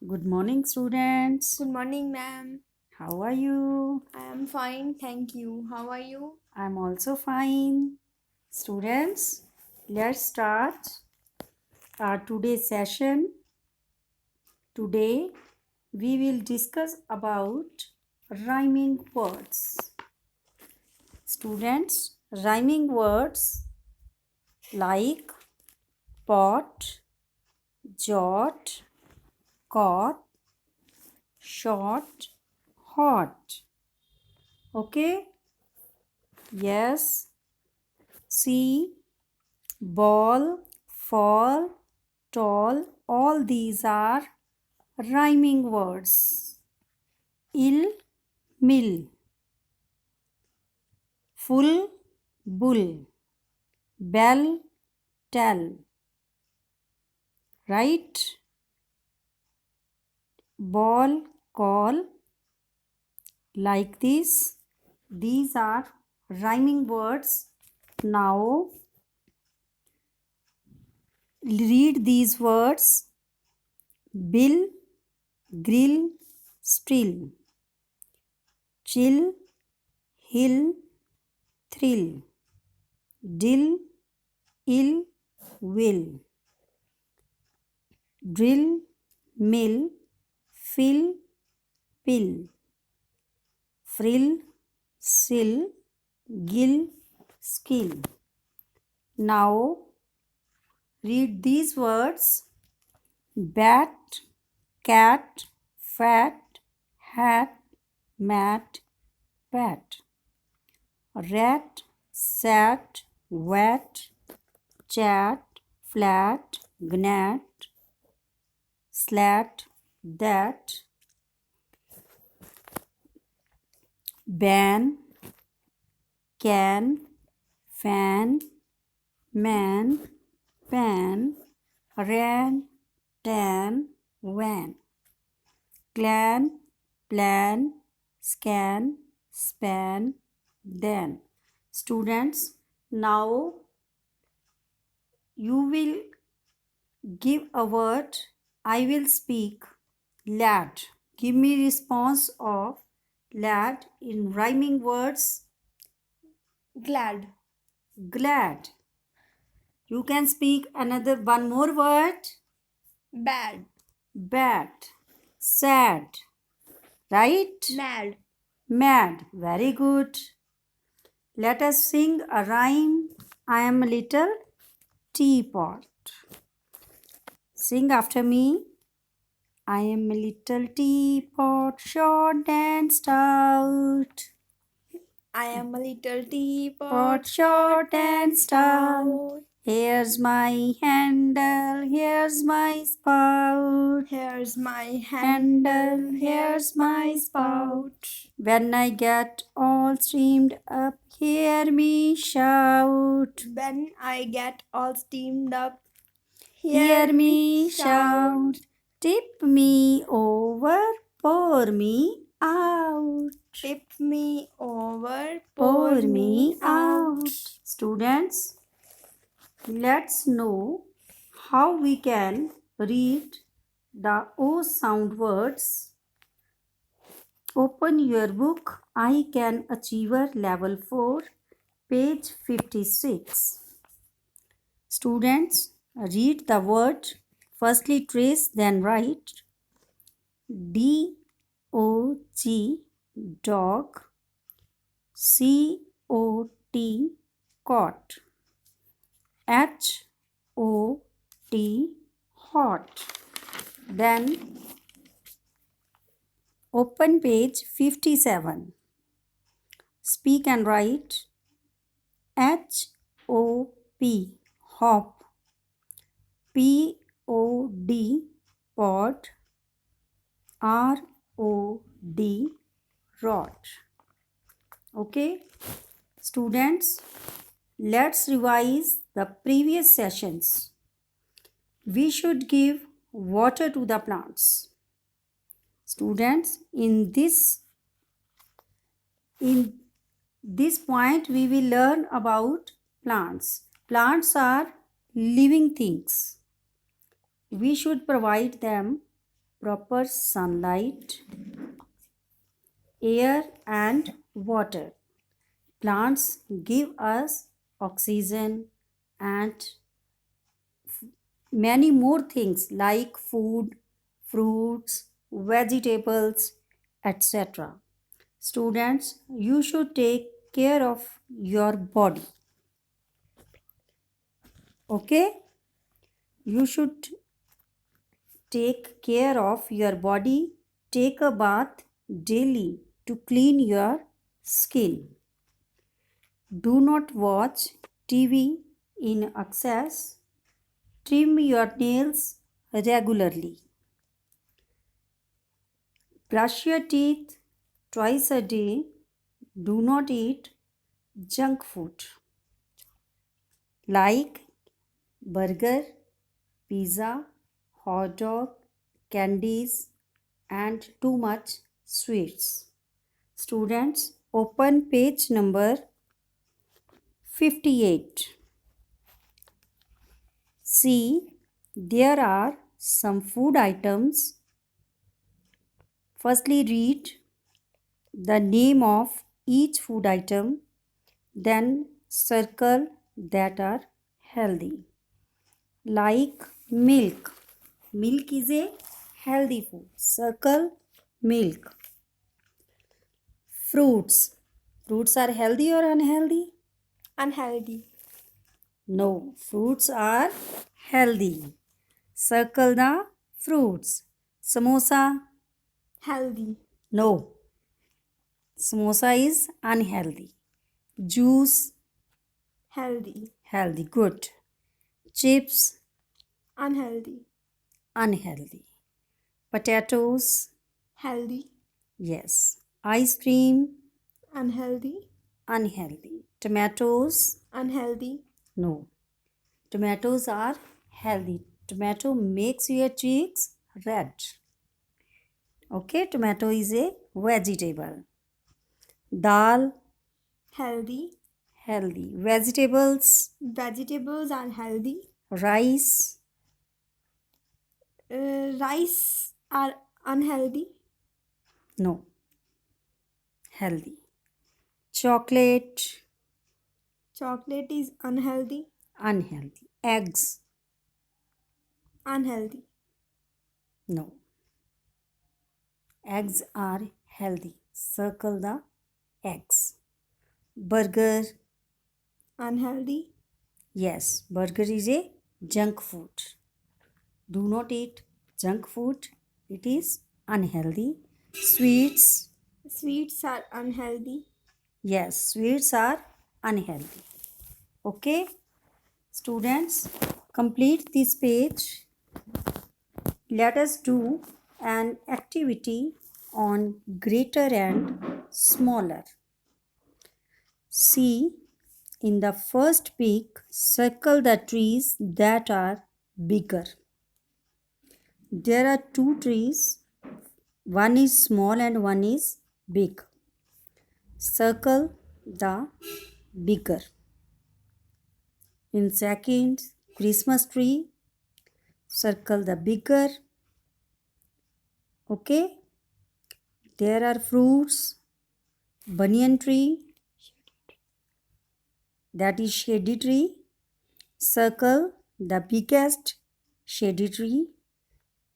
Good morning, students. Good morning, ma'am. How are you? I am fine, thank you. How are you? I'm also fine. Students, let's start our today's session. Today, we will discuss about rhyming words. Students, rhyming words like pot, jot, caught, short, hot. Okay? Yes. See, ball, fall, tall, all these are rhyming words. Ill, mill, full, bull, bell, tell. Right? Ball, call, like this. These are rhyming words. Now, read these words. Bill, grill, still. Chill, hill, thrill. Dill, ill, will. Drill, mill, fill, pill. Frill, sill, gill, skill. Now read these words. Bat, cat, fat, hat, mat, pat. Rat, sat, wet, chat, flat, gnat, slat, that. Ban, can, fan, man, pan, ran, tan, van. Clan, plan, scan, span, then. Students, now you will give a word. I will speak. Lad. Give me response of lad in rhyming words. Glad. Glad. You can speak another one more word. Bad. Bad. Sad. Right? Mad. Mad. Very good. Let us sing a rhyme. I am a little teapot. Sing after me. I am a little teapot, short and stout. I am a little teapot, Pot short and stout. Here's my handle, here's my spout. Here's my Handle, here's my spout. When I get all steamed up, hear me shout. When I get all steamed up, Hear me shout. Tip me over, pour me out. Tip me over, Pour me out. Students, let's know how we can read the O sound words. Open your book I Can Achiever Level 4, page 56. Students, read the word. Firstly trace, then write. D-O-G, dog. C-O-T, cot. H-O-T, hot. Then open page 57. Speak and write. H-O-P, hop. P-O-D, pod. R-O-D, rot. Okay, students, let's revise the previous sessions. We should give water to the plants. Students, in this point we will learn about plants. Plants are living things. We should provide them proper sunlight, air and water. Plants give us oxygen and many more things like food, fruits, vegetables, etc. Students, you should take care of your body. Okay? You should take care of your body. Take a bath daily to clean your skin. Do not watch TV in excess. Trim your nails regularly. Brush your teeth twice a day. Do not eat junk food like burger, pizza, hot dog, candies, and too much sweets. Students, open page number 58. See, there are some food items. Firstly, read the name of each food item, then circle that are healthy. Like milk. Milk is a healthy food. Circle milk. Fruits. Fruits are healthy or unhealthy? Unhealthy. No, fruits are healthy. Circle the fruits. Samosa. Healthy. No. Samosa is unhealthy. Juice. Healthy. Healthy. Good. Chips. Unhealthy. Unhealthy. Potatoes. Healthy. Yes. Ice cream. Unhealthy. Unhealthy. Tomatoes. Unhealthy. No. Tomatoes are healthy. Tomato makes your cheeks red. Okay, tomato is a vegetable. Dal, Healthy. healthy. Vegetables, Vegetables are healthy. rice, Rice are unhealthy. no, healthy. Chocolate, Chocolate is unhealthy. unhealthy. Eggs, Unhealthy. no. Eggs are healthy. Circle the eggs. Burger, Unhealthy. yes, burger is a junk food. Do not eat junk food, it is unhealthy. Sweets, Sweets are unhealthy. yes, sweets are unhealthy. Okay, students, complete this page. Let us do an activity on greater and smaller. See, in the first peak, circle the trees that are bigger. There are two trees, one is small and one is big. Circle the bigger. In second, Christmas tree, circle the bigger. Okay, there are fruits, banyan tree, that is shady tree. Circle the biggest shady tree.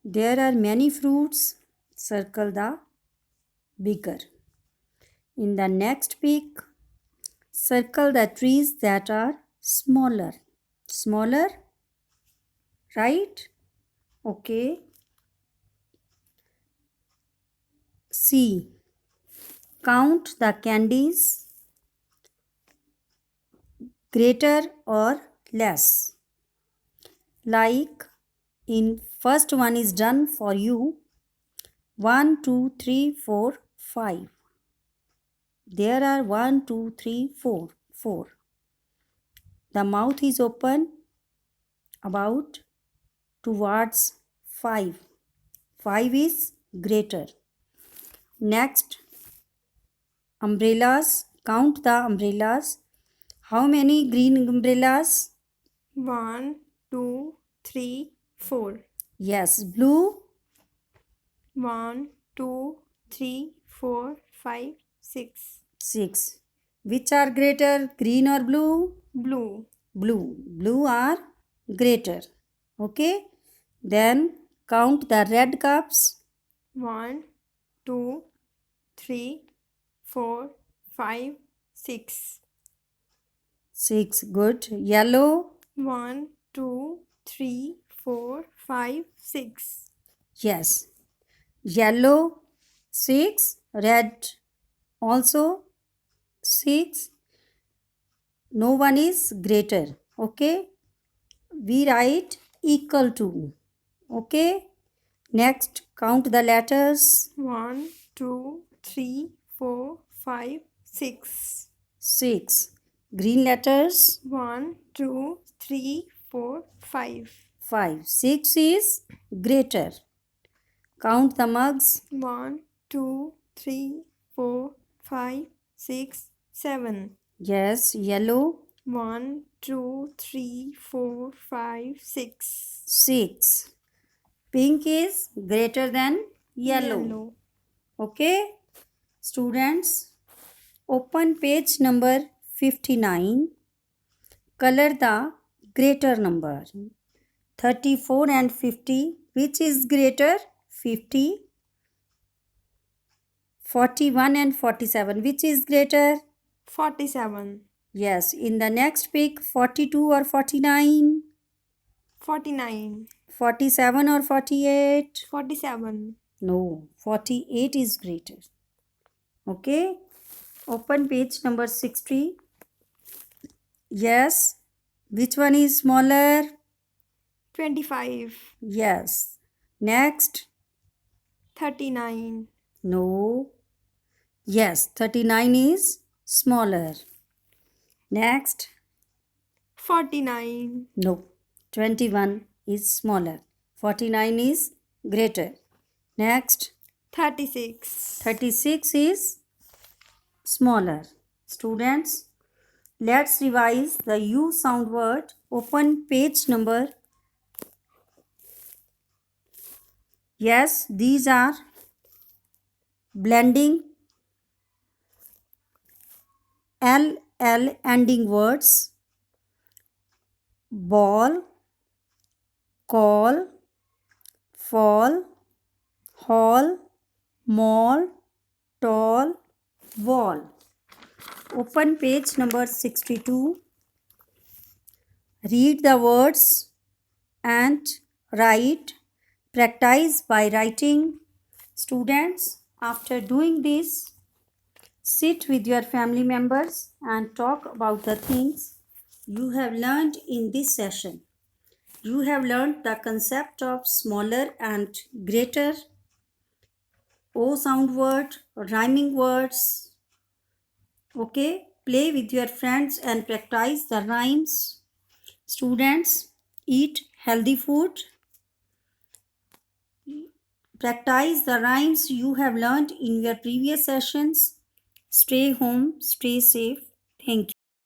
There are many fruits, circle the bigger. In the next peak, circle the trees that are smaller. Smaller, right? Okay. C. Count the candies, greater or less. Like in first one is done for you. 1, 2, 3, 4, 5. There are 1, 2, 3, 4. 4. The mouth is open about towards 5. 5 is greater. Next, umbrellas. Count the umbrellas. How many green umbrellas? 1, 2, 3, 4. Yes, blue. 1, 2, 3, 4, 5, 6. 6. Which are greater, green or blue? Blue. Blue. Blue are greater. Okay. Then count the red cups. 1, 2, 3, 4, 5, 6. 6. Good. Yellow. 1, 2, 3, 4, 5, 6. Yes. Yellow 6. Red also 6. No one is greater. Okay. We write equal to. Okay. Next, count the letters. 1, 2, 3, 4, 5, 6. 6. Green letters. 1, 2, 3, 4, 5. 5. 6 is greater. Count the mugs. 1, 2, 3, 4, 5, 6, 7. Yes, yellow 1, 2, 3, 4, 5, 6. 6. Pink is greater than yellow. Okay. Students, open page number 59. Color the greater number. 34 and 50. Which is greater? 50. 41 and 47. Which is greater? 47. Yes. In the next pick, 42 or 49. 49. 47 or 48. 47. No. 48 is greater. Okay. Open page number 60. Yes. Which one is smaller? 25. Yes. Next. 39. No. Yes. 39 is smaller. Next. 49. No. 21 is smaller. 49 is greater. Next. 36. 36 is smaller. Students, let's revise the U sound word. Open page number. Yes, these are blending LL ending words. Ball, call, fall, hall, mall, tall, wall. Open page number 62. Read the words and write. Practice by writing. Students, after doing this, sit with your family members and talk about the things you have learned in this session. You have learned the concept of smaller and greater, O sound word, rhyming words. Okay, play with your friends and practice the rhymes. Students, eat healthy food. Practice the rhymes you have learned in your previous sessions. Stay home, stay safe. Thank you.